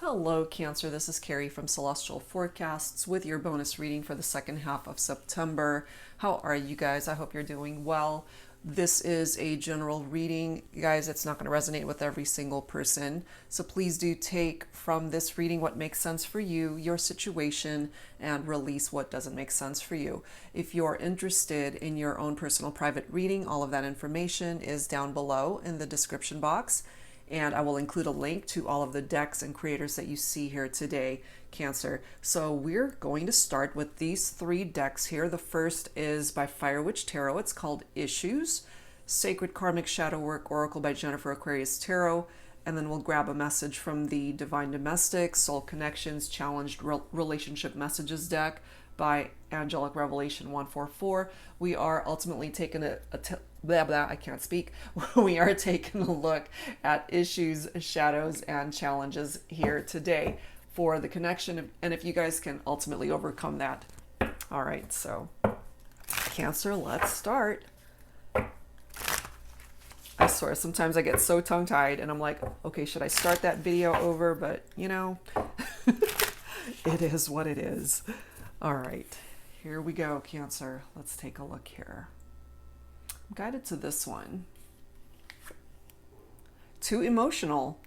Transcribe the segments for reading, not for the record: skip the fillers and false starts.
Hello, Cancer. This is Carrie from Celestial Forecasts with your bonus reading for the second half of September. How are you guys? I hope you're doing well. This is a general reading. Guys, it's not going to resonate with every single person. So please do take from this reading what makes sense for you, your situation, and release what doesn't make sense for you. If you're interested in your own personal private reading, all of that information is down below in the description box. And I will include a link to all of the decks and creators that you see here today, Cancer. So we're going to start with these three decks here. The first is by Fire Witch Tarot. It's called Issues. Sacred Karmic Shadow Work Oracle by Jennifer Aquarius Tarot. And then we'll grab a message from the Divine Domestic, Soul Connections, Challenged Relationship Messages deck by Angelic Revelation 144. We are ultimately taking I can't speak. We are taking a look at issues, shadows, and challenges here today for the connection, and if you guys can ultimately overcome that. All right, so Cancer, let's start. I swear, sometimes I get so tongue-tied and I'm like, okay, should I start that video over? But, you know, it is what it is. All right, here we go, Cancer. Let's take a look here. I'm guided to this one. Too emotional.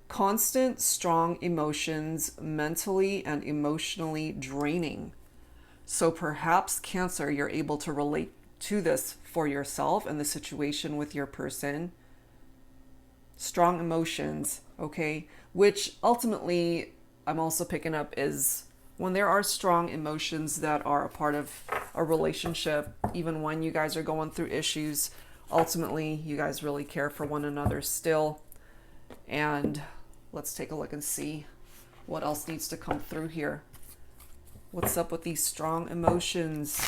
Constant, strong emotions, mentally and emotionally draining. So perhaps, Cancer, you're able to relate to this for yourself and the situation with your person. Strong emotions, okay? Which ultimately I'm also picking up is when there are strong emotions that are a part of a relationship, even when you guys are going through issues, ultimately you guys really care for one another still. And let's take a look and see what else needs to come through here. What's up with these strong emotions?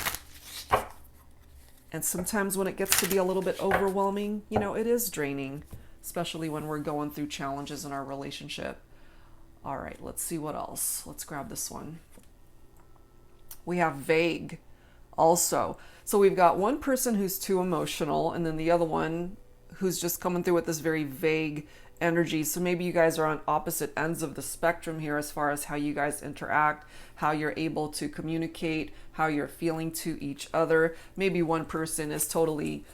And sometimes when it gets to be a little bit overwhelming, you know, it is draining, especially when we're going through challenges in our relationship. All right, let's see what else. Let's grab this one. We have vague also. So we've got one person who's too emotional and then the other one who's just coming through with this very vague energy. So maybe you guys are on opposite ends of the spectrum here as far as how you guys interact, how you're able to communicate, how you're feeling to each other. Maybe one person is totally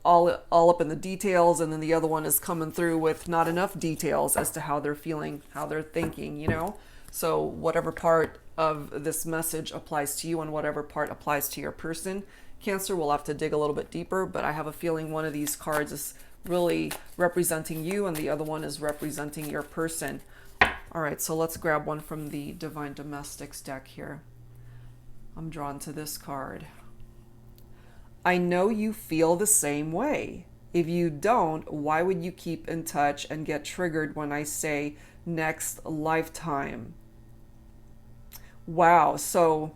all up in the details, and then the other one is coming through with not enough details as to how they're feeling, how they're thinking, you know? So whatever part of this message applies to you and whatever part applies to your person, Cancer, will have to dig a little bit deeper, but I have a feeling one of these cards is really representing you and the other one is representing your person. All right, so let's grab one from the Divine Domestics deck here. I'm drawn to this card. I know you feel the same way. If you don't, why would you keep in touch and get triggered when I say next lifetime? Wow, so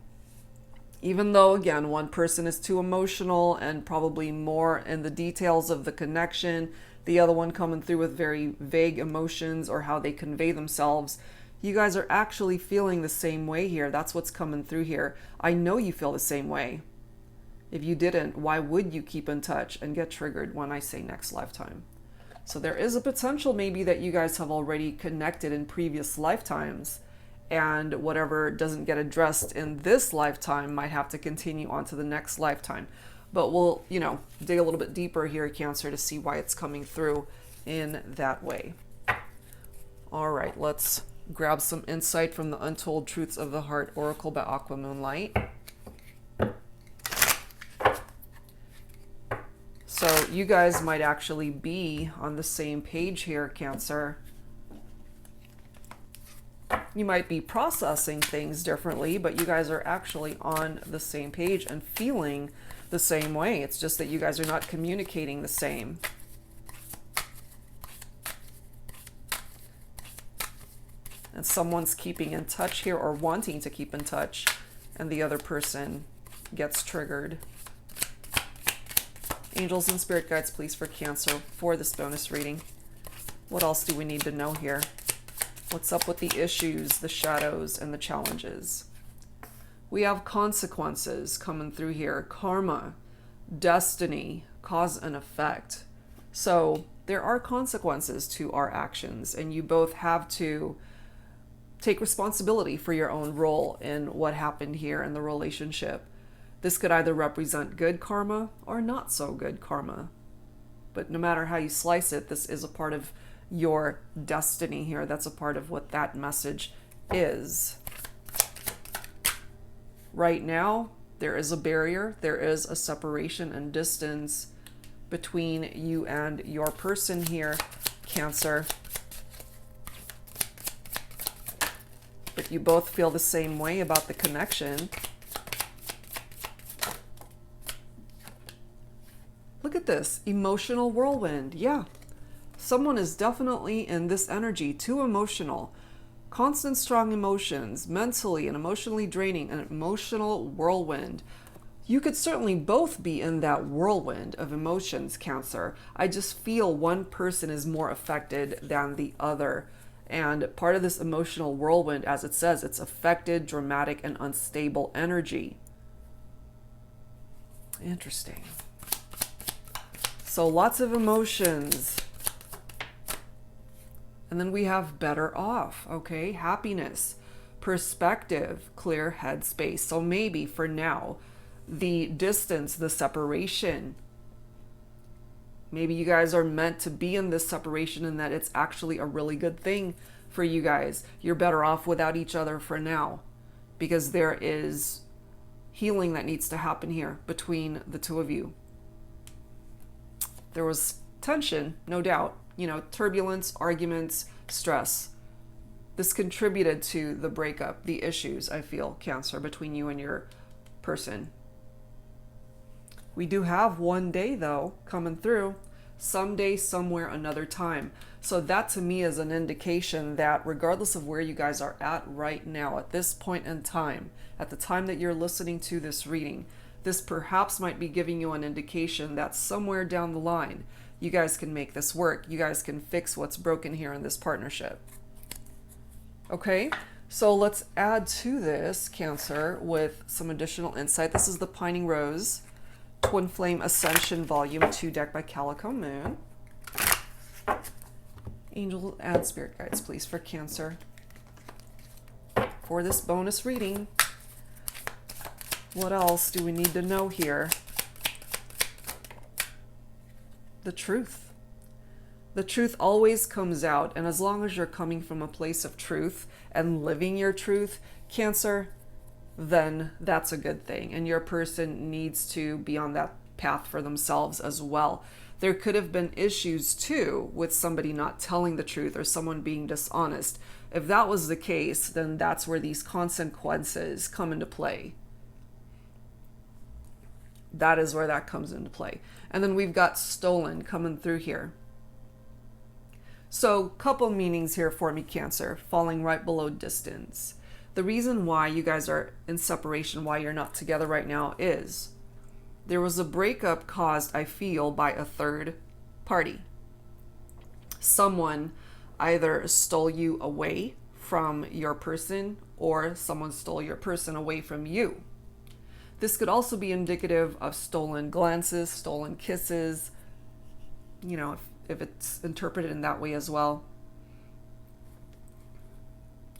even though, again, one person is too emotional and probably more in the details of the connection, the other one coming through with very vague emotions or how they convey themselves, you guys are actually feeling the same way here. That's what's coming through here. I know you feel the same way. If you didn't, why would you keep in touch and get triggered when I say next lifetime? So there is a potential maybe that you guys have already connected in previous lifetimes, and whatever doesn't get addressed in this lifetime might have to continue on to the next lifetime. But we'll, you know, dig a little bit deeper here, Cancer, to see why it's coming through in that way. All right, let's grab some insight from the Untold Truths of the Heart Oracle by Aqua Moonlight. So you guys might actually be on the same page here, Cancer. You might be processing things differently, but you guys are actually on the same page and feeling the same way. It's just that you guys are not communicating the same. And someone's keeping in touch here or wanting to keep in touch, and the other person gets triggered. Angels and spirit guides, please, for Cancer for this bonus reading. What else do we need to know here? What's up with the issues, the shadows, and the challenges? We have consequences coming through here. Karma, destiny, cause and effect. So there are consequences to our actions, and you both have to take responsibility for your own role in what happened here in the relationship. This could either represent good karma or not so good karma. But no matter how you slice it, this is a part of your destiny here. That's a part of what that message is. Right now, there is a barrier. There is a separation and distance between you and your person here, Cancer. But you both feel the same way about the connection. Look at this, emotional whirlwind. Yeah, someone is definitely in this energy, too emotional. Constant strong emotions, mentally and emotionally draining, an emotional whirlwind. You could certainly both be in that whirlwind of emotions, Cancer. I just feel one person is more affected than the other. And part of this emotional whirlwind, as it says, it's affected, dramatic, and unstable energy. Interesting. So lots of emotions. And then we have better off, okay? Happiness, perspective, clear headspace. So maybe for now, the distance, the separation, maybe you guys are meant to be in this separation and that it's actually a really good thing for you guys. You're better off without each other for now because there is healing that needs to happen here between the two of you. There was tension, no doubt, you know, turbulence, arguments, stress. This contributed to the breakup, the issues, I feel, Cancer, between you and your person. We do have one day, though, coming through. Someday, somewhere, another time. So that to me is an indication that regardless of where you guys are at right now, at this point in time, at the time that you're listening to this reading, this perhaps might be giving you an indication that somewhere down the line, you guys can make this work. You guys can fix what's broken here in this partnership. Okay, so let's add to this, Cancer, with some additional insight. This is the Pining Rose Twin Flame Ascension Volume 2 deck by Calico Moon. Angel and Spirit Guides, please, for Cancer. For this bonus reading, what else do we need to know here? The truth. The truth always comes out, and as long as you're coming from a place of truth and living your truth, Cancer, then that's a good thing. And your person needs to be on that path for themselves as well. There could have been issues too with somebody not telling the truth or someone being dishonest. If that was the case, then that's where these consequences come into play. That is where that comes into play. And then we've got stolen coming through here. So couple meanings here for me, Cancer, falling right below distance. The reason why you guys are in separation, why you're not together right now, is there was a breakup caused, I feel, by a third party. Someone either stole you away from your person or someone stole your person away from you. This could also be indicative of stolen glances, stolen kisses, you know, if it's interpreted in that way as well.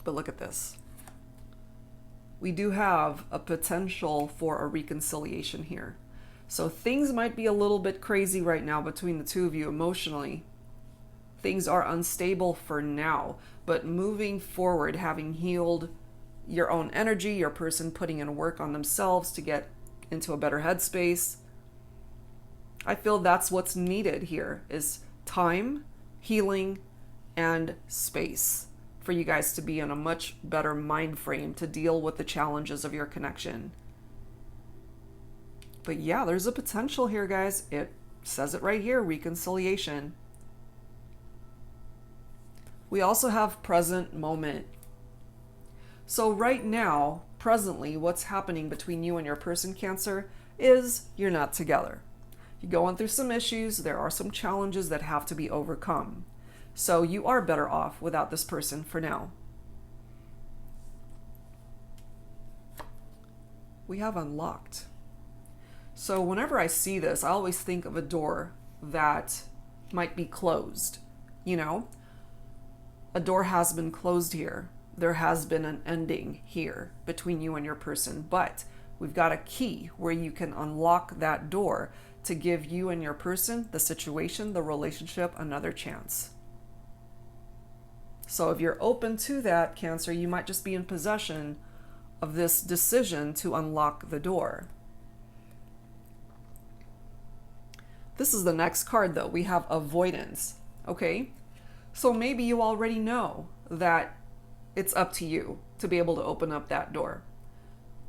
But look at this. We do have a potential for a reconciliation here. So things might be a little bit crazy right now between the two of you emotionally. Things are unstable for now, but moving forward, having healed your own energy, your person putting in work on themselves to get into a better headspace, I feel that's what's needed here is time, healing, and space for you guys to be in a much better mind frame to deal with the challenges of your connection. But yeah, there's a potential here, guys. It says it right here, reconciliation. We also have present moment. So right now, presently, what's happening between you and your person, Cancer, is you're not together. You're going through some issues. There are some challenges that have to be overcome. So you are better off without this person for now. We have unlocked. So whenever I see this, I always think of a door that might be closed. You know, a door has been closed here. there has been an ending here between you and your person, but we've got a key where you can unlock that door to give you and your person, the situation, the relationship, another chance. So if you're open to that, Cancer, you might just be in possession of this decision to unlock the door. This is the next card, though. We have avoidance. Okay? So maybe you already know that it's up to you to be able to open up that door,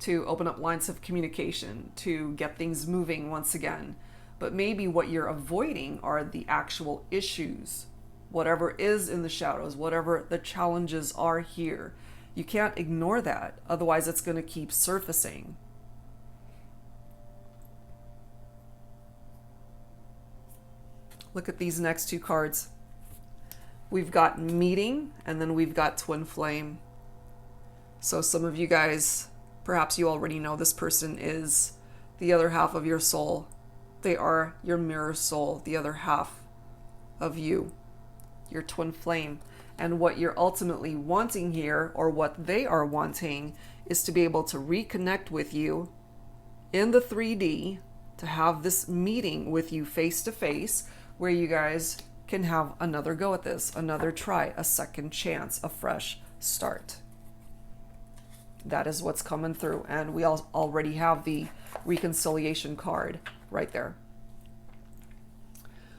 to open up lines of communication, to get things moving once again. But maybe what you're avoiding are the actual issues, whatever is in the shadows, whatever the challenges are here. You can't ignore that, otherwise it's going to keep surfacing. Look at these next two cards. We've got meeting, and then we've got twin flame. So some of you guys, perhaps you already know this person is the other half of your soul. They are your mirror soul, the other half of you, your twin flame. And what you're ultimately wanting here, or what they are wanting, is to be able to reconnect with you in the 3D, to have this meeting with you face to face, where you guys can have another go at this, another try, a second chance, a fresh start. That is what's coming through. And we already have the reconciliation card right there.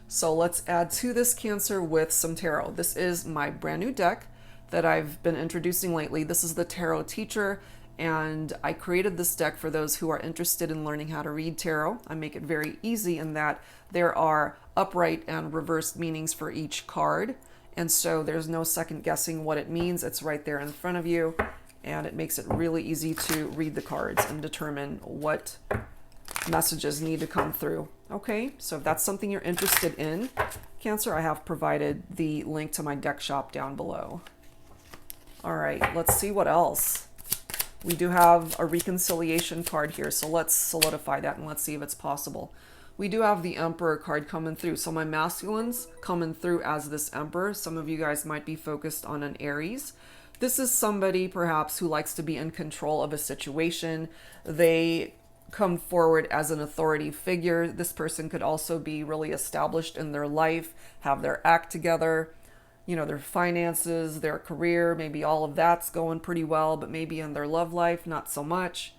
So let's add to this, Cancer, with some tarot. This is my brand new deck that I've been introducing lately. This is the Tarot Teacher, and I created this deck for those who are interested in learning how to read tarot. I make it very easy in that there are upright and reversed meanings for each card, and so there's no second guessing what it means. It's right there in front of you, and it makes it really easy to read the cards and determine what messages need to come through. Okay, so if that's something you're interested in, Cancer, I have provided the link to my deck shop down below. All right, let's see what else. We do have a reconciliation card here, so let's solidify that and let's see if it's possible. We do have the Emperor card coming through. So my masculines coming through as this Emperor. Some of you guys might be focused on an Aries. This is somebody perhaps who likes to be in control of a situation. They come forward as an authority figure. This person could also be really established in their life, have their act together, you know, their finances, their career, maybe all of that's going pretty well, but maybe in their love life, not so much.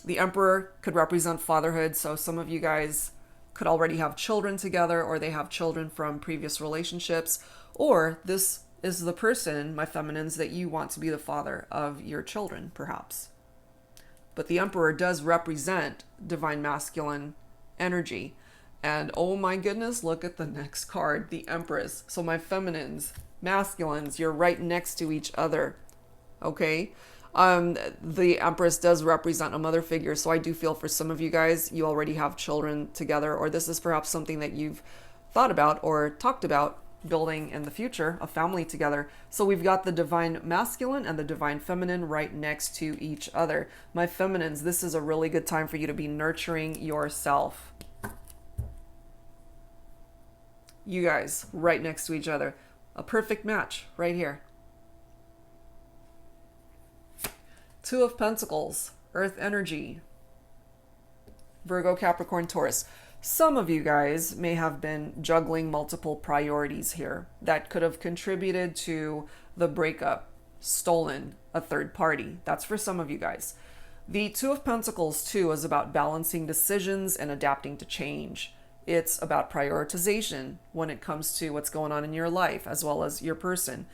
The Emperor could represent fatherhood, so some of you guys could already have children together, or they have children from previous relationships, or this is the person, my feminines, that you want to be the father of your children, perhaps. But the Emperor does represent divine masculine energy. And oh my goodness, look at the next card, the Empress. So my feminines, masculines, you're right next to each other. Okay? The Empress does represent a mother figure, so I do feel for some of you guys, you already have children together, or this is perhaps something that you've thought about or talked about building in the future, a family together. So we've got the divine masculine and the divine feminine right next to each other. My feminines, this is a really good time for you to be nurturing yourself. You guys right next to each other. A perfect match right here. Two of Pentacles, Earth energy, Virgo, Capricorn, Taurus. Some of you guys may have been juggling multiple priorities here that could have contributed to the breakup, stolen, a third party. That's for some of you guys. The Two of Pentacles, too, is about balancing decisions and adapting to change. It's about prioritization when it comes to what's going on in your life, as well as your person.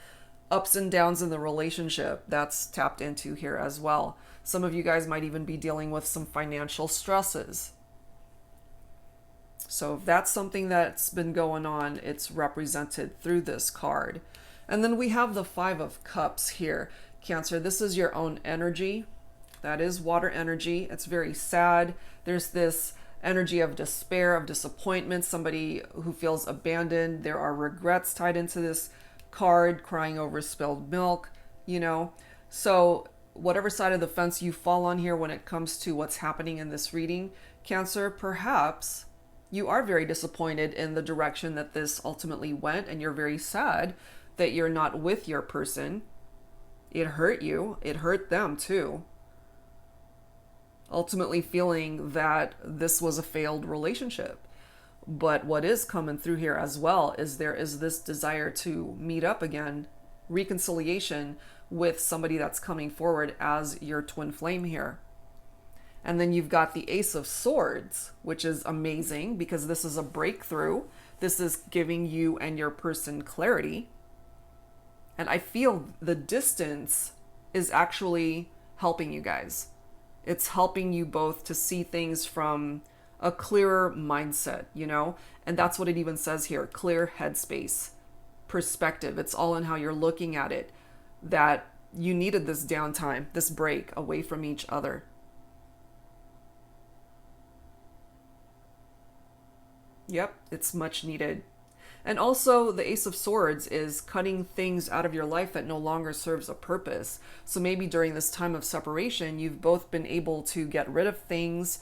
Ups and downs in the relationship, that's tapped into here as well. Some of you guys might even be dealing with some financial stresses. So if that's something that's been going on, it's represented through this card. And then we have the Five of Cups here. Cancer, this is your own energy. That is water energy. It's very sad. There's this energy of despair, of disappointment, somebody who feels abandoned. There are regrets tied into this card, crying over spilled milk, you know. So whatever side of the fence you fall on here when it comes to what's happening in this reading, Cancer, perhaps you are very disappointed in the direction that this ultimately went, and you're very sad that you're not with your person. It hurt you. It hurt them too. Ultimately feeling that this was a failed relationship. But what is coming through here as well is there is this desire to meet up again, reconciliation with somebody that's coming forward as your twin flame here. And then you've got the Ace of Swords, which is amazing because this is a breakthrough. This is giving you and your person clarity. And I feel the distance is actually helping you guys. It's helping you both to see things from a clearer mindset, you know? And that's what it even says here, clear headspace, perspective. It's all in how you're looking at it, that you needed this downtime, this break away from each other. Yep, it's much needed. And also the Ace of Swords is cutting things out of your life that no longer serves a purpose. So maybe during this time of separation, you've both been able to get rid of things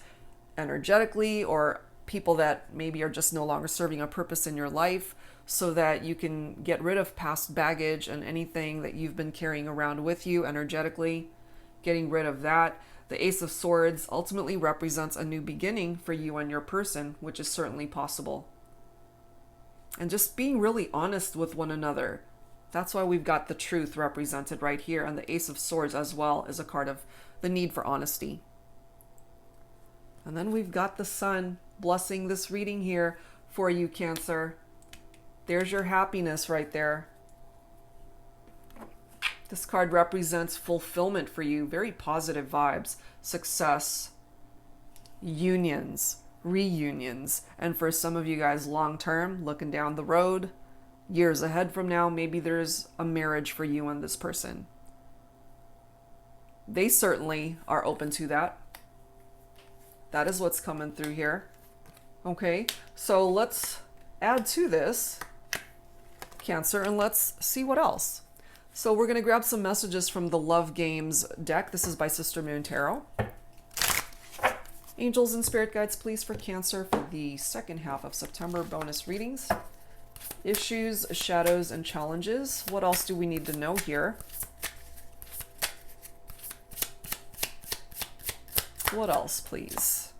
energetically, or people that maybe are just no longer serving a purpose in your life, so that you can get rid of past baggage and anything that you've been carrying around with you energetically, getting rid of that. The Ace of Swords ultimately represents a new beginning for you and your person, which is certainly possible. And just being really honest with one another. That's why we've got the truth represented right here. And the Ace of Swords as well is a card of the need for honesty. And then we've got the Sun blessing this reading here for you, Cancer. There's your happiness right there. This card represents fulfillment for you. Very positive vibes, success, unions, reunions. And for some of you guys long term, looking down the road, years ahead from now, maybe there's a marriage for you and this person. They certainly are open to that. That is what's coming through here. Okay, so let's add to this, Cancer, and let's see what else. So we're going to grab some messages from the Love Games deck. This is by Sister Moon Tarot. Angels and Spirit Guides, please, for Cancer for the second half of September bonus readings. Issues, shadows, and challenges. What else do we need to know here? What else, please?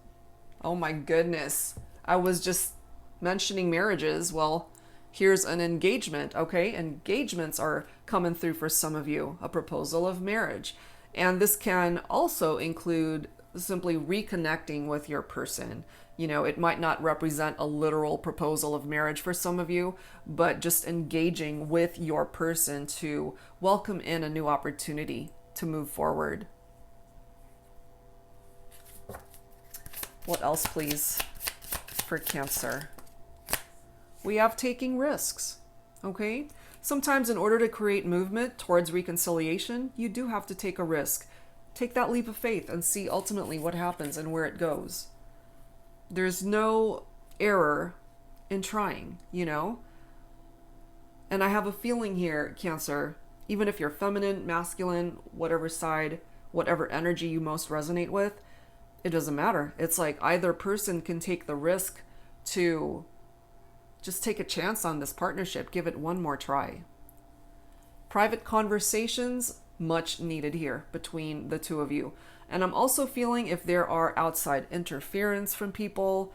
Oh my goodness. I was just mentioning marriages. Well, here's an engagement, okay? Engagements are coming through for some of you. A proposal of marriage. And this can also include simply reconnecting with your person. You know, it might not represent a literal proposal of marriage for some of you, but just engaging with your person to welcome in a new opportunity to move forward. What else, please, for Cancer? We have taking risks, okay? Sometimes in order to create movement towards reconciliation, you do have to take a risk. Take that leap of faith and see ultimately what happens and where it goes. There's no error in trying, you know? And I have a feeling here, Cancer, even if you're feminine, masculine, whatever side, whatever energy you most resonate with, it doesn't matter. It's like either person can take the risk to just take a chance on this partnership. Give it one more try. Private conversations, much needed here between the two of you. And I'm also feeling if there are outside interference from people,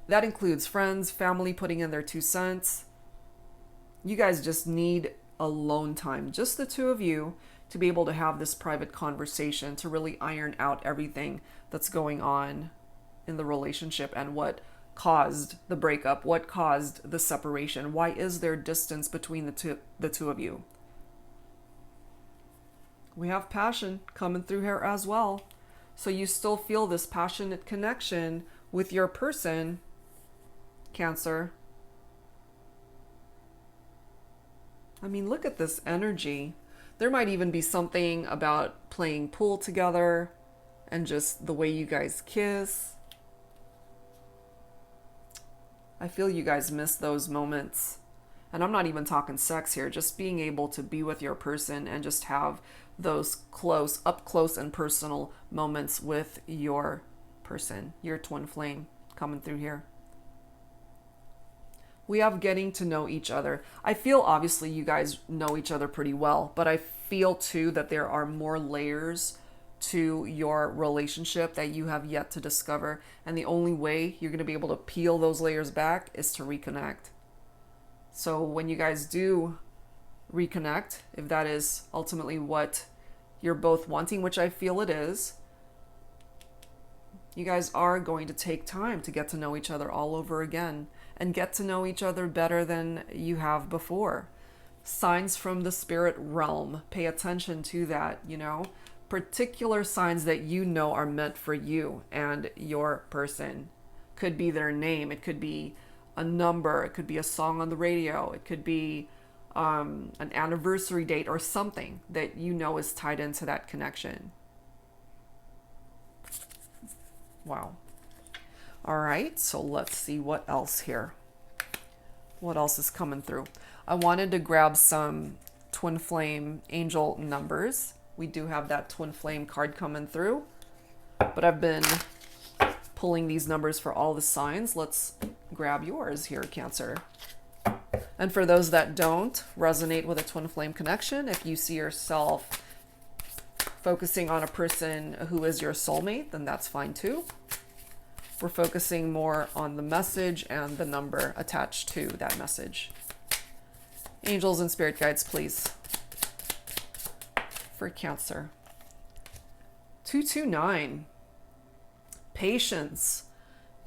that includes friends, family putting in their 2 cents. You guys just need alone time, just the two of you, to be able to have this private conversation, to really iron out everything that's going on in the relationship and what caused the breakup, what caused the separation. Why is there distance between the two of you? We have passion coming through here as well. So you still feel this passionate connection with your person, Cancer. I mean, look at this energy. There might even be something about playing pool together and just the way you guys kiss. I feel you guys miss those moments. And I'm not even talking sex here, just being able to be with your person and just have those up close and personal moments with your person, your twin flame coming through here. We have getting to know each other. I feel obviously you guys know each other pretty well, but I feel too that there are more layers to your relationship that you have yet to discover. And the only way you're going to be able to peel those layers back is to reconnect. So when you guys do reconnect, if that is ultimately what you're both wanting, which I feel it is, you guys are going to take time to get to know each other all over again and get to know each other better than you have before. Signs from the spirit realm. Pay attention to that, you know. Particular signs that you know are meant for you and your person. Could be their name. It could be a number. It could be a song on the radio. It could be an anniversary date or something that you know is tied into that connection. Wow. All right, so let's see what else here. What else is coming through? I wanted to grab some twin flame angel numbers. We do have that twin flame card coming through, but I've been pulling these numbers for all the signs. Let's grab yours here, Cancer. And for those that don't resonate with a twin flame connection, if you see yourself focusing on a person who is your soulmate, then that's fine too. We're focusing more on the message and the number attached to that message. Angels and spirit guides, please. For Cancer. 229. Patience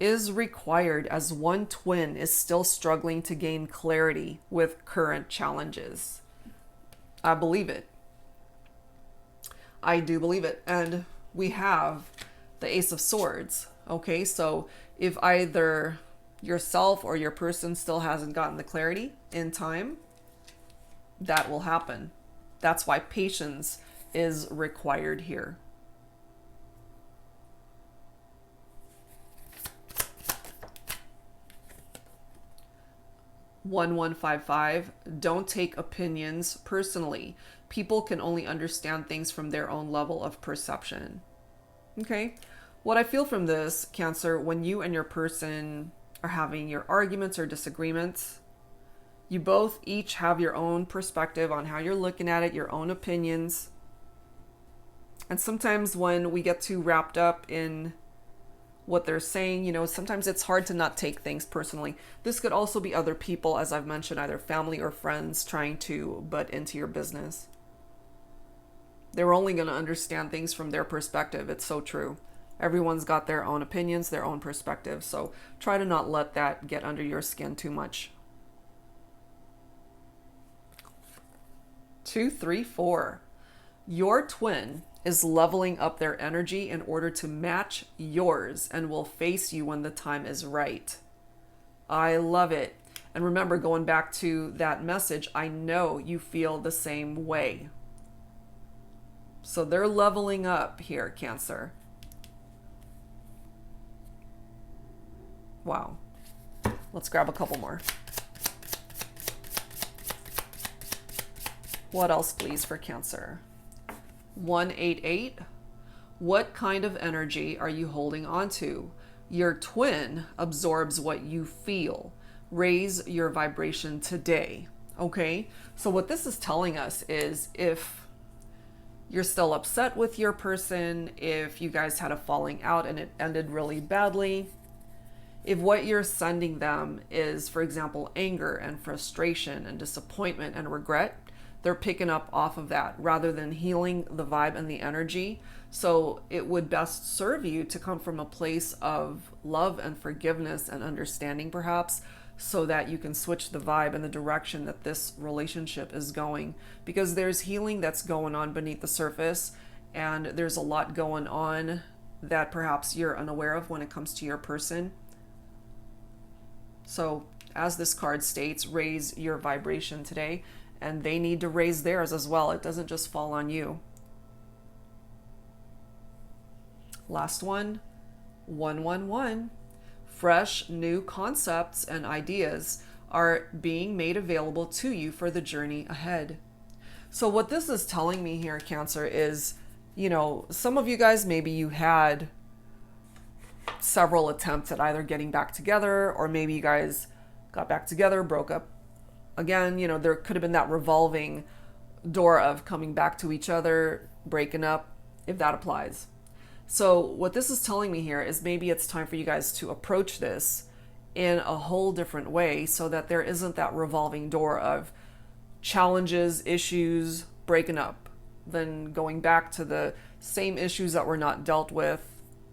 is required as one twin is still struggling to gain clarity with current challenges. I believe it. I do believe it. And we have the Ace of Swords. Okay, so if either yourself or your person still hasn't gotten the clarity in time, that will happen. That's why patience is required here. "1155. Don't take opinions personally. People can only understand things from their own level of perception." Okay. What I feel from this, Cancer, when you and your person are having your arguments or disagreements, you both each have your own perspective on how you're looking at it, your own opinions. And sometimes when we get too wrapped up in what they're saying, you know, sometimes it's hard to not take things personally. This could also be other people, as I've mentioned, either family or friends trying to butt into your business. They're only going to understand things from their perspective. It's so true. Everyone's got their own opinions, their own perspective. So try to not let that get under your skin too much. 234. Your twin is leveling up their energy in order to match yours and will face you when the time is right. I love it. And remember, going back to that message, I know you feel the same way. So they're leveling up here, Cancer. Wow. Let's grab a couple more. What else, please, for Cancer? 188. What kind of energy are you holding on to? Your twin absorbs what you feel. Raise your vibration today. Okay? So what this is telling us is if you're still upset with your person, if you guys had a falling out and it ended really badly, if what you're sending them is, for example, anger and frustration and disappointment and regret, they're picking up off of that rather than healing the vibe and the energy. So it would best serve you to come from a place of love and forgiveness and understanding, perhaps, so that you can switch the vibe and the direction that this relationship is going. Because there's healing that's going on beneath the surface, and there's a lot going on that perhaps you're unaware of when it comes to your person. So as this card states, raise your vibration today, and they need to raise theirs as well. It doesn't just fall on you. Last one, 111. Fresh new concepts and ideas are being made available to you for the journey ahead. So what this is telling me here, Cancer, is, you know, some of you guys, maybe you had several attempts at either getting back together, or maybe you guys got back together, broke up again. You know, there could have been that revolving door of coming back to each other, breaking up, if that applies. So what this is telling me here is maybe it's time for you guys to approach this in a whole different way so that there isn't that revolving door of challenges, issues, breaking up, then going back to the same issues that were not dealt with,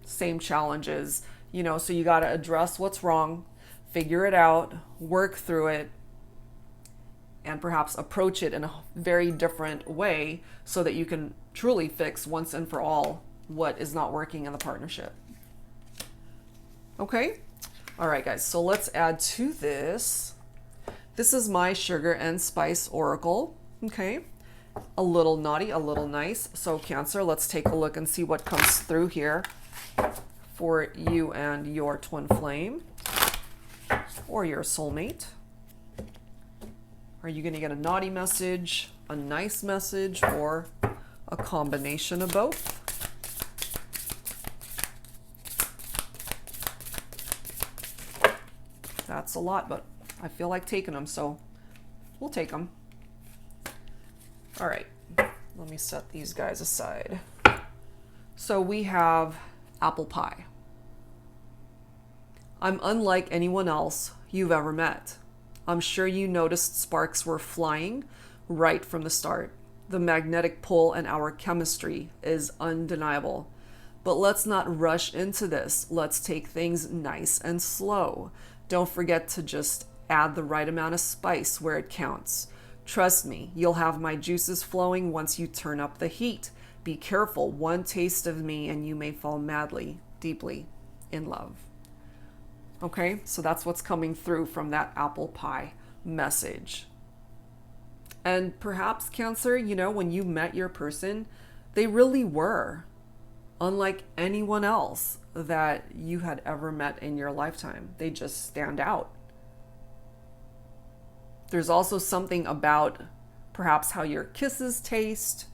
same challenges, you know, so you got to address what's wrong, figure it out, work through it, and perhaps approach it in a very different way so that you can truly fix once and for all what is not working in the partnership. Okay? All right, guys, so let's add to this. This is my Sugar and Spice Oracle. Okay? A little naughty, a little nice. So Cancer, let's take a look and see what comes through here for you and your twin flame or your soulmate. Are you going to get a naughty message, a nice message, or a combination of both? That's a lot, but I feel like taking them, so we'll take them. All right, let me set these guys aside. So we have apple pie. I'm unlike anyone else you've ever met. I'm sure you noticed sparks were flying right from the start. The magnetic pull and our chemistry is undeniable. But let's not rush into this. Let's take things nice and slow. Don't forget to just add the right amount of spice where it counts. Trust me, you'll have my juices flowing once you turn up the heat. Be careful, one taste of me and you may fall madly, deeply in love. Okay, so that's what's coming through from that apple pie message. And perhaps, Cancer, you know, when you met your person, they really were unlike anyone else that you had ever met in your lifetime. They just stand out. There's also something about perhaps how your kisses taste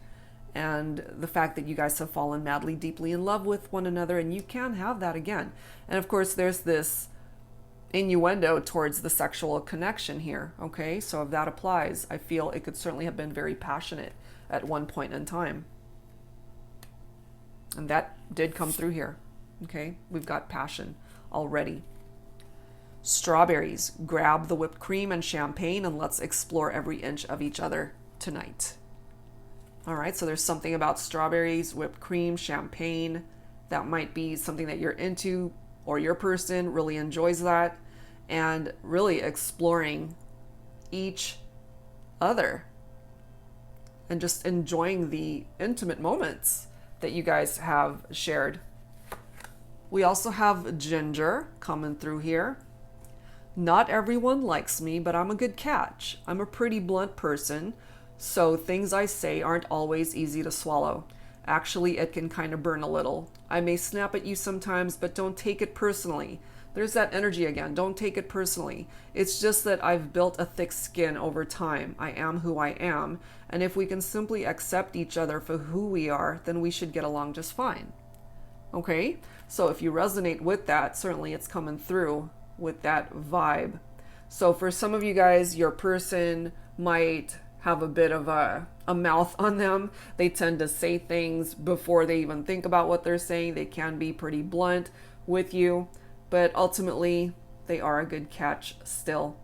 and the fact that you guys have fallen madly, deeply in love with one another, and you can have that again. And of course, there's this innuendo towards the sexual connection here, okay? So if that applies, I feel it could certainly have been very passionate at one point in time. And that did come through here, okay? We've got passion already. Strawberries, grab the whipped cream and champagne and let's explore every inch of each other tonight. All right, so there's something about strawberries, whipped cream, champagne. That might be something that you're into or your person really enjoys that, and really exploring each other and just enjoying the intimate moments that you guys have shared. We also have Ginger coming through here. Not everyone likes me, but I'm a good catch. I'm a pretty blunt person, so things I say aren't always easy to swallow. Actually, it can kind of burn a little. I may snap at you sometimes, but don't take it personally. There's that energy again. Don't take it personally. It's just that I've built a thick skin over time. I am who I am. And if we can simply accept each other for who we are, then we should get along just fine. Okay? So if you resonate with that, certainly it's coming through with that vibe. So for some of you guys, your person might have a bit of a mouth on them. They tend to say things before they even think about what they're saying. They can be pretty blunt with you, but ultimately they are a good catch still.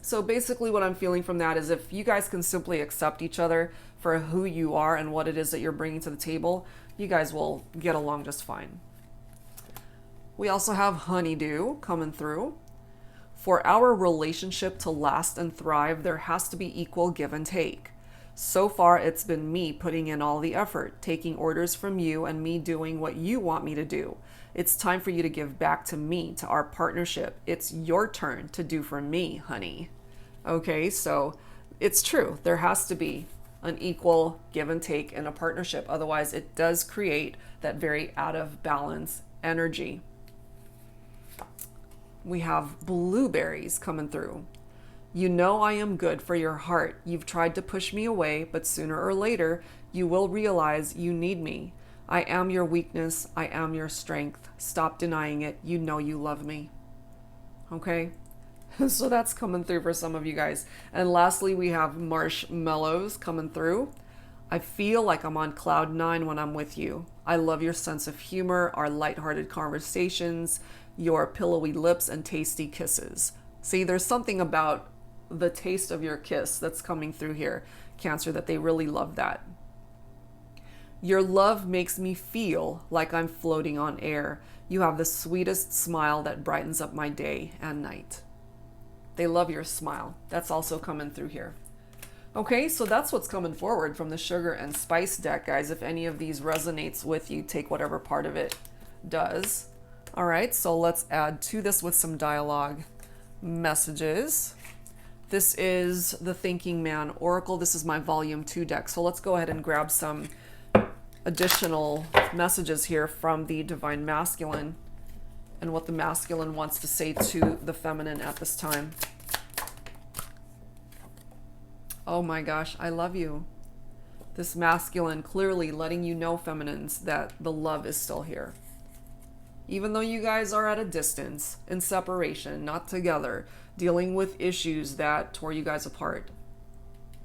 So basically what I'm feeling from that is if you guys can simply accept each other for who you are and what it is that you're bringing to the table, you guys will get along just fine. We also have Honeydew coming through. For our relationship to last and thrive, there has to be equal give and take. So far, it's been me putting in all the effort, taking orders from you and me doing what you want me to do. It's time for you to give back to me, to our partnership. It's your turn to do for me, honey. Okay, so it's true. There has to be an equal give and take in a partnership. Otherwise, it does create that very out of balance energy. We have blueberries coming through. You know I am good for your heart. You've tried to push me away, but sooner or later, you will realize you need me. I am your weakness. I am your strength. Stop denying it. You know you love me. Okay. So that's coming through for some of you guys. And lastly, we have marshmallows coming through. I feel like I'm on cloud 9 when I'm with you. I love your sense of humor, our lighthearted conversations, your pillowy lips, and tasty kisses. See, there's something about the taste of your kiss that's coming through here, Cancer, that they really love that. Your love makes me feel like I'm floating on air. You have the sweetest smile that brightens up my day and night. They love your smile. That's also coming through here. Okay, so that's what's coming forward from the Sugar and Spice deck, guys. If any of these resonates with you, take whatever part of it does. All right, so let's add to this with some dialogue messages. This is the Thinking Man Oracle. This is my Volume 2 deck. So let's go ahead and grab some additional messages here from the Divine Masculine and what the masculine wants to say to the feminine at this time. Oh my gosh, I love you. This masculine clearly letting you know, feminines, that the love is still here. Even though you guys are at a distance, in separation, not together, dealing with issues that tore you guys apart,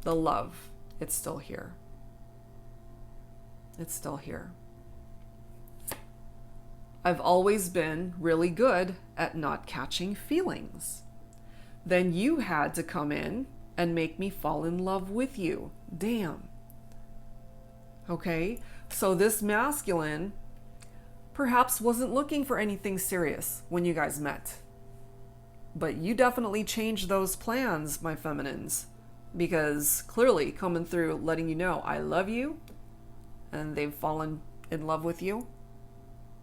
the love, it's still here. It's still here. I've always been really good at not catching feelings. Then you had to come in and make me fall in love with you. Damn. Okay, so this masculine perhaps wasn't looking for anything serious when you guys met. But you definitely changed those plans, my feminines, because clearly coming through letting you know I love you, and they've fallen in love with you.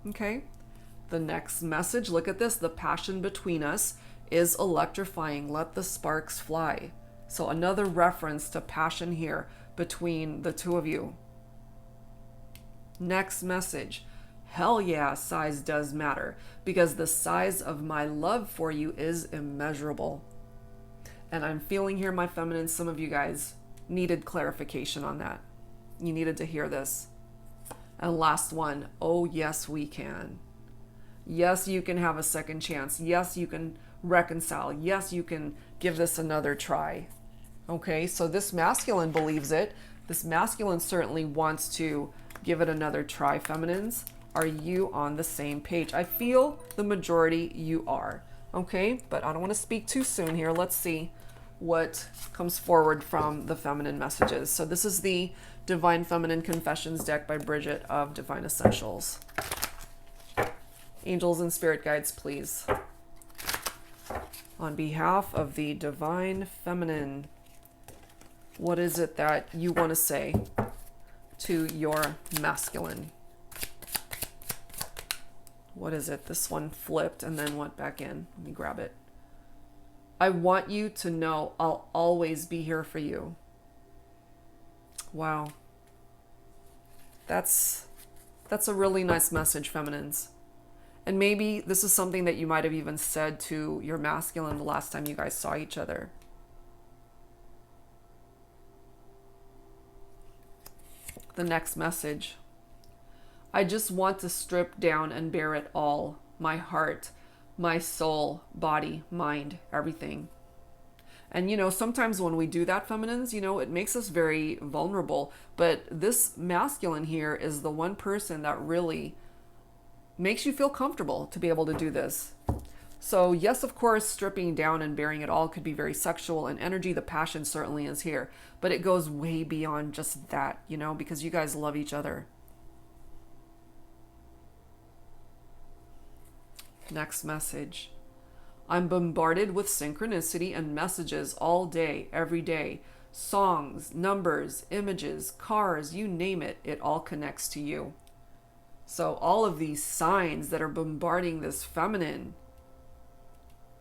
Okay, the next message, look at this. The passion between us is electrifying. Let the sparks fly. So another reference to passion here between the two of you. Next message. Hell yeah, size does matter, because the size of my love for you is immeasurable. And I'm feeling here, my feminine, some of you guys needed clarification on that. You needed to hear this. And last one. Oh, yes, we can. Yes, you can have a second chance. Yes, you can reconcile. Yes, you can give this another try. Okay, so this masculine believes it. This masculine certainly wants to give it another try, feminines. Are you on the same page? I feel the majority you are. Okay, but I don't want to speak too soon here. Let's see what comes forward from the feminine messages. So this is the Divine Feminine Confessions deck by Bridget of Divine Essentials. Angels and spirit guides, please. On behalf of the Divine Feminine, what is it that you want to say to your masculine? What is it? This one flipped and then went back in. Let me grab it. I want you to know I'll always be here for you. Wow. That's a really nice message, feminines. And maybe this is something that you might have even said to your masculine the last time you guys saw each other. The next message. I just want to strip down and bear it all. My heart, my soul, body, mind, everything. And you know, sometimes when we do that, feminines, you know, it makes us very vulnerable. But this masculine here is the one person that really makes you feel comfortable to be able to do this. So yes, of course, stripping down and bearing it all could be very sexual in energy. The passion certainly is here, but it goes way beyond just that, you know, because you guys love each other. Next message. I'm bombarded with synchronicity and messages all day, every day. Songs, numbers, images, cars, you name it, it all connects to you. So all of these signs that are bombarding this feminine.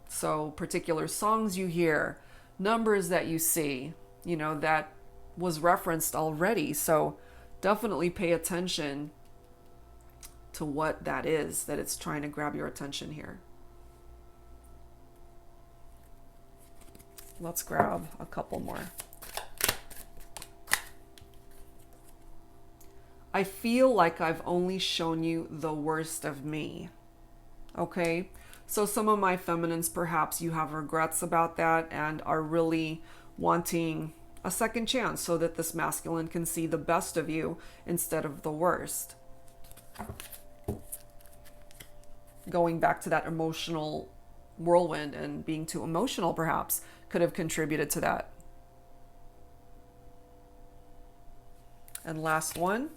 So particular songs you hear, numbers that you see, you know, that was referenced already. So definitely pay attention to what that is, that it's trying to grab your attention here. Let's grab a couple more. I feel like I've only shown you the worst of me. Okay, So some of my feminines, perhaps you have regrets about that and are really wanting a second chance so that this masculine can see the best of you instead of the worst. Going back to that emotional whirlwind and being too emotional perhaps could have contributed to that. And last one.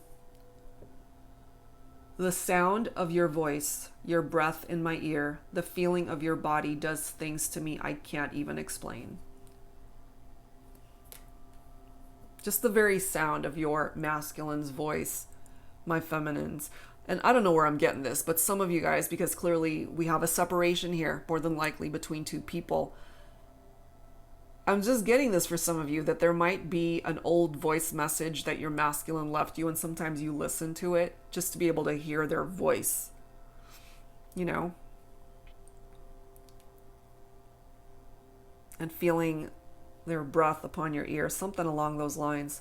The sound of your voice, your breath in my ear, the feeling of your body does things to me I can't even explain. Just the very sound of your masculine's voice, my feminines. And I don't know where I'm getting this, but some of you guys, because clearly we have a separation here, more than likely between two people. I'm just getting this for some of you, that there might be an old voice message that your masculine left you, and sometimes you listen to it just to be able to hear their voice, you know, and feeling their breath upon your ear, something along those lines,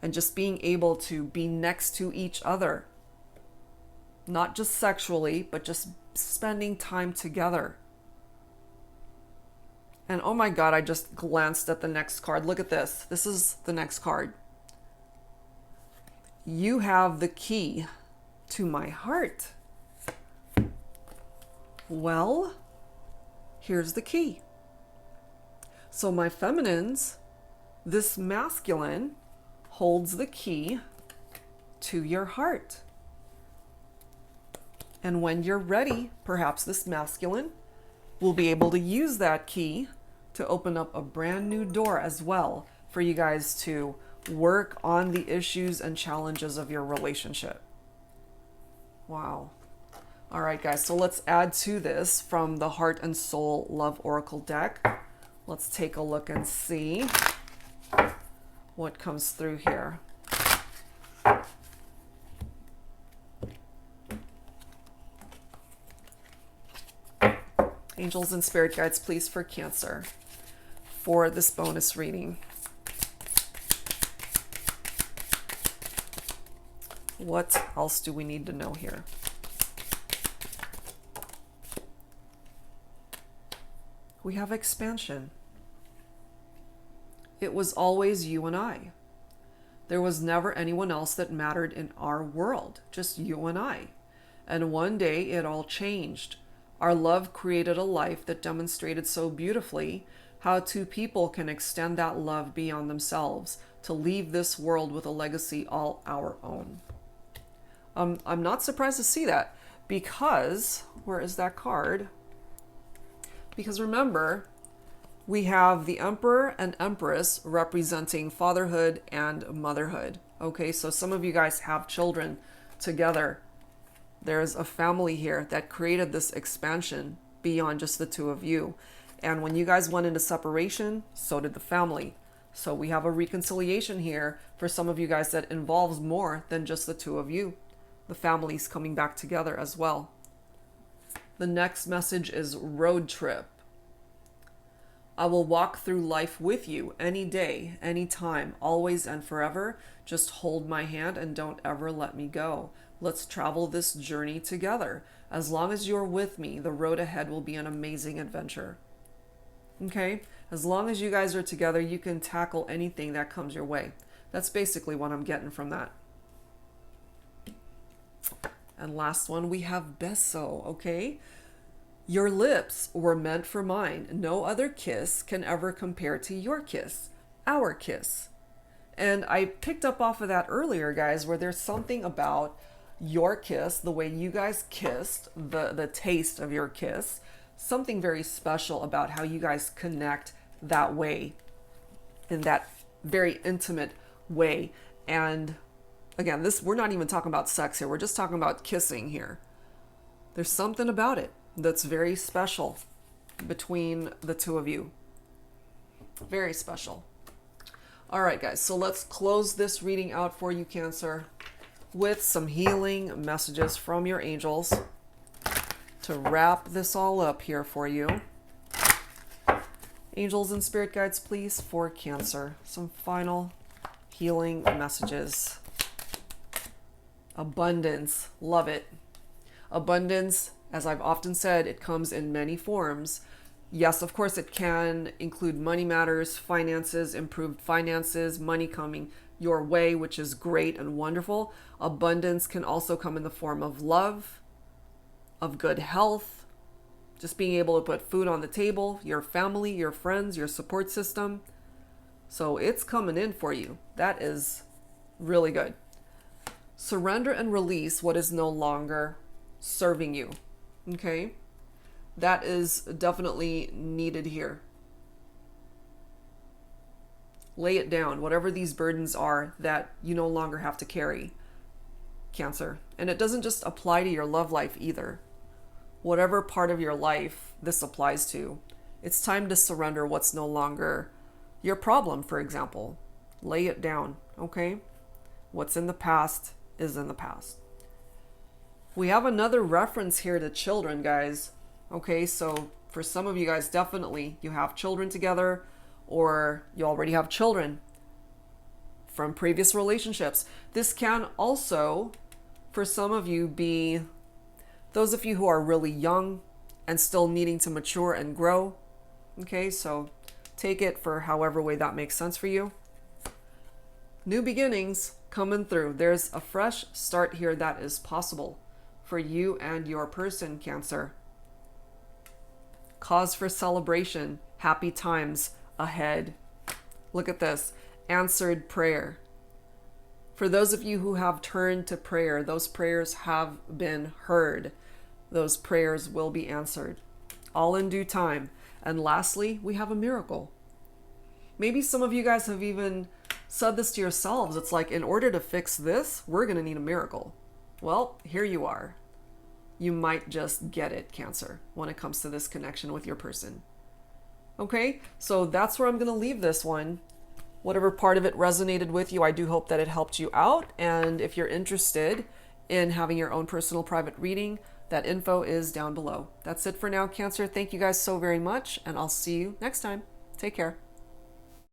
and just being able to be next to each other, not just sexually, but just spending time together. And oh my God, I just glanced at the next card. Look at this. This is the next card. You have the key to my heart. Well, here's the key. So my feminines, this masculine holds the key to your heart. And when you're ready, perhaps this masculine will be able to use that key to open up a brand new door as well for you guys to work on the issues and challenges of your relationship. Wow. All right, guys, so let's add to this from the Heart and Soul Love Oracle deck. Let's take a look and see what comes through here. Angels and spirit guides, please, for Cancer, for this bonus reading. What else do we need to know here? We have expansion. It was always you and I. There was never anyone else that mattered in our world, just you and I. And one day it all changed. Our love created a life that demonstrated so beautifully how two people can extend that love beyond themselves to leave this world with a legacy all our own. I'm not surprised to see that, because, where is that card? Because remember, we have the Emperor and Empress representing fatherhood and motherhood. Okay, so some of you guys have children together. There's a family here that created this expansion beyond just the two of you. And when you guys went into separation, so did the family. So we have a reconciliation here for some of you guys that involves more than just the two of you. The family's coming back together as well. The next message is road trip. I will walk through life with you any day, any time, always and forever. Just hold my hand and don't ever let me go. Let's travel this journey together. As long as you're with me, the road ahead will be an amazing adventure. Okay? As long as you guys are together, you can tackle anything that comes your way. That's basically what I'm getting from that. And last one, we have beso, okay? Your lips were meant for mine. No other kiss can ever compare to your kiss, our kiss. And I picked up off of that earlier, guys, where there's something about your kiss, the way you guys kissed, the taste of your kiss, something very special about how you guys connect that way, in that very intimate way. And again, we're not even talking about sex here. We're just talking about kissing here. There's something about it that's very special between the two of you. Very special. All right, guys, so let's close this reading out for you, Cancer, with some healing messages from your angels to wrap this all up here for you. Angels and spirit guides, please, for Cancer. Some final healing messages. Abundance. Love it. Abundance As I've often said, it comes in many forms. Yes, of course, it can include money matters, finances, improved finances, money coming your way, which is great and wonderful. Abundance can also come in the form of love, of good health, just being able to put food on the table, your family, your friends, your support system. So it's coming in for you. That is really good. Surrender and release what is no longer serving you. Okay? That is definitely needed here. Lay it down, whatever these burdens are that you no longer have to carry, Cancer. And it doesn't just apply to your love life either. Whatever part of your life this applies to, it's time to surrender what's no longer your problem, for example. Lay it down, okay? What's in the past is in the past. We have another reference here to children, guys. Okay, so for some of you guys, definitely you have children together, or you already have children from previous relationships. This can also, for some of you, be those of you who are really young and still needing to mature and grow. Okay, so take it for however way that makes sense for you. New beginnings coming through. There's a fresh start here that is possible for you and your person, Cancer. Cause for celebration. Happy times ahead. Look at this. Answered prayer. For those of you who have turned to prayer, those prayers have been heard. Those prayers will be answered. All in due time. And lastly, we have a miracle. Maybe some of you guys have even said this to yourselves. It's like, in order to fix this, we're going to need a miracle. Well, here you are. You might just get it, Cancer, when it comes to this connection with your person. Okay, so that's where I'm going to leave this one. Whatever part of it resonated with you, I do hope that it helped you out. And if you're interested in having your own personal private reading, that info is down below. That's it for now, Cancer. Thank you guys so very much, and I'll see you next time. Take care.